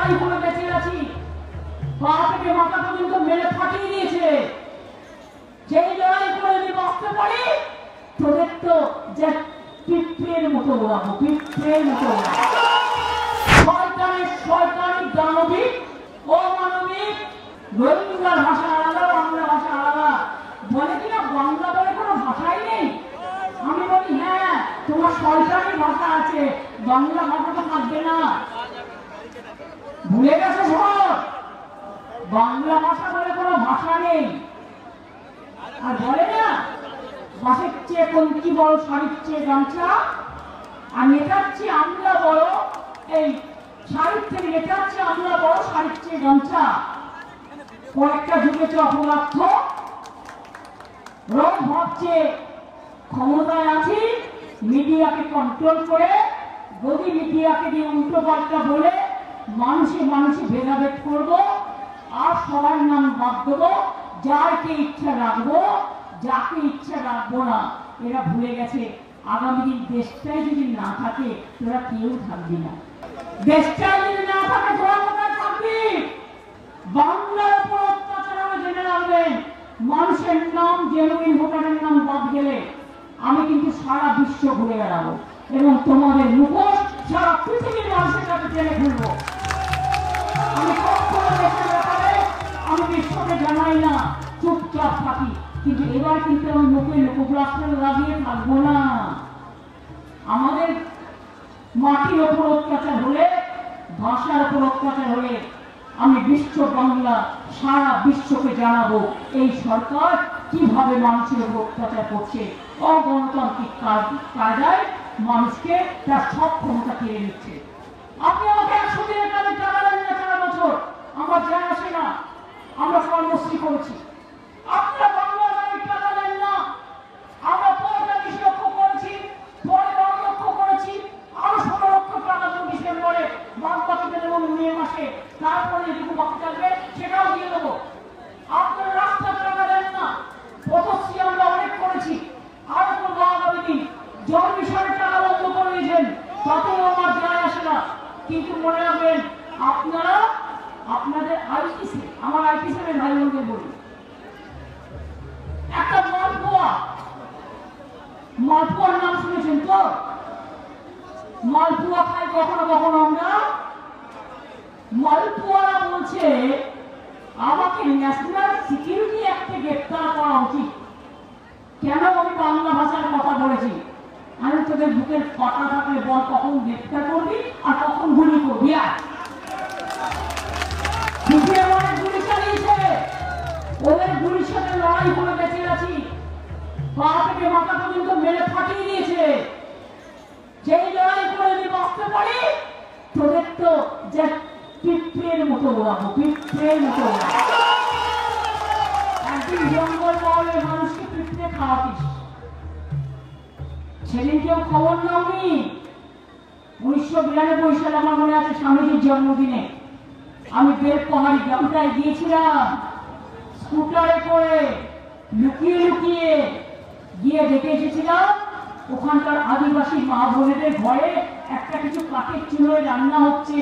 লড়াই করে বেঁচে আছি, পা থেকে মাথা পর্যন্ত মেরে ফাটিয়ে দিয়েছে। যেই লড়াই করে যদি বাঁচতে পারি, তোদের তো যে পিঁপড়ের মতো ওড়াবো, পিঁপড়ের মতো ওড়াবো। শয়তানি দানবিক অমানবিক, রোহিঙ্গার ভাষা আলাদা, বাংলা ভাষা আলাদা বলে কিনা, বাংলা বলে কোনো ভাষাই নেই। আমি বলি হ্যাঁ, তোমার শয়তানি ভাষা আছে, বাংলা ভাষা তো থাকবে না। ভুলে গেছে সব, বাংলা ভাষা বলে কোনো ভাষা নেই। আর বলে না, বাসের চেয়ে কঞ্চি বড়, শাড়ির চেয়ে গামছা, আর নেতার চেয়ে আমরা বড়, এই শাড়ির থেকে নেতার চেয়ে আমরা বড়, শাড়ির চেয়ে গামছা। কয়েকটা ঢুকেছে অপদার্থ, রোজ ভাবছে ক্ষমতায় আছি, মিডিয়াকে কন্ট্রোল করে, গদি মিডিয়াকে দিয়ে উল্টো পাল্টা বলে মানুষে মানুষে ভেদাভেদ করবো, আর সবার নাম বাদ দেবো, যাকে ইচ্ছা রাখবো, যাকে ইচ্ছা রাখবো না। এরা ভুলে গেছে আগামী দিন দেশটাই যদি না থাকে, তোরা কেউ থাকবি না। দেশটাই যদি না থাকে, তোরা কোথায় থাকবি? বাংলার উপর অত্যাচার হবে জেনে রাখবেন। মানুষের নাম, জেনুইন ভোটারের নাম বাদ গেলে আমি কিন্তু সারা বিশ্ব ঘুরে বেড়াবো এবং তোমাদের মুখোশ সারা পৃথিবীর মানুষের কাছে টেনে খুলবো। আমি কখনো দেশের ব্যাপারে আমি বিশ্বকে জানাই না, চুপচাপ থাকি, কিন্তু এবার কিন্তু আমি মুখে লোকপ্লাস্টার লাগিয়ে থাকবো না। আমাদের মাটির ওপর অত্যাচার হলে, ভাষার ওপর অত্যাচার হলে আমি বিশ্ব বাংলা সারা বিশ্বকে জানাবো এই সরকার কিভাবে মানুষের উপর অত্যাচার করছে, অগণতান্ত্রিক কায়দায় মানুষকে তার সব ক্ষমতা কেড়ে নিচ্ছে। আপনি আমাকে 100 দিনের কাজে টাকা দেন না, 4 বছর, আমার যায় আসে না, আমরা কর্মশ্রী করেছি। আপনারা বাংলা গাড়ির টাকা দেন না, আমরা 45 লক্ষ করেছি, পরে 10 লক্ষ করেছি, আরো 16 লক্ষ টাকা ডিসেম্বরে, বাদ বাকিতে দেবো মে মাসে, তারপরে যেটুকু বাকি থাকবে সেটাও দিয়ে দেবো। আপনারা রাস্তার টাকা দেন না, পথশ্রী আমরা অনেক করেছি, আরো করবো আগামী দিন। জল মিশনের টাকা বন্ধ করে দিয়েছেন, তাতেও আমার যায় আসে না। কিন্তু মনে রাখবেন, আপনারা আপনাদের আইটিসি, আমার আইটিসি ভাই বোনদের বলি, একটা মালপোয়ার নাম শুনেছেন তো? মালপোয়া খাই কখনো কখনো আমরা। মালপোয়ারা বলছে আমাকে ন্যাশনাল সিকিউরিটি অ্যাক্টে গ্রেপ্তার করা উচিত। কেন আমি বাংলা ভাষার কথা বলেছি? আমি তোদের বুকের কথা থাকলে বল, কখন গ্রেপ্তার করবি আর কখন গুলি করবি। অনেক গুলি চালিয়েছে, ওদের গুলির সাথে লড়াই করে বেঁচে আছি, পা থেকে মাথা পর্যন্ত মেরে ফাটিয়ে দিয়েছে। যেই লড়াই করে যদি বাঁচতে পারি, তোদের তো যে পিঁপড়ের মতো ওড়াবো, পিঁপড়ের মতো ওড়াবো। একদিন জঙ্গল মহলে মানুষকে পিঁপড়ে খাওয়াতিস, সেদিনকেও খবর নাওনি। 1992 সালে আমার মনে আছে, স্বামীজির জন্মদিনে আমি বেলপাহাড়ি গ্রামটায় গিয়েছিলাম, স্কুটারে করে লুকিয়ে লুকিয়ে গিয়ে দেখে এসেছিলাম ওখানকার আদিবাসী মা বোনেদের ঘরে একটা কিছু কাঠের চুলোয় রান্না হচ্ছে।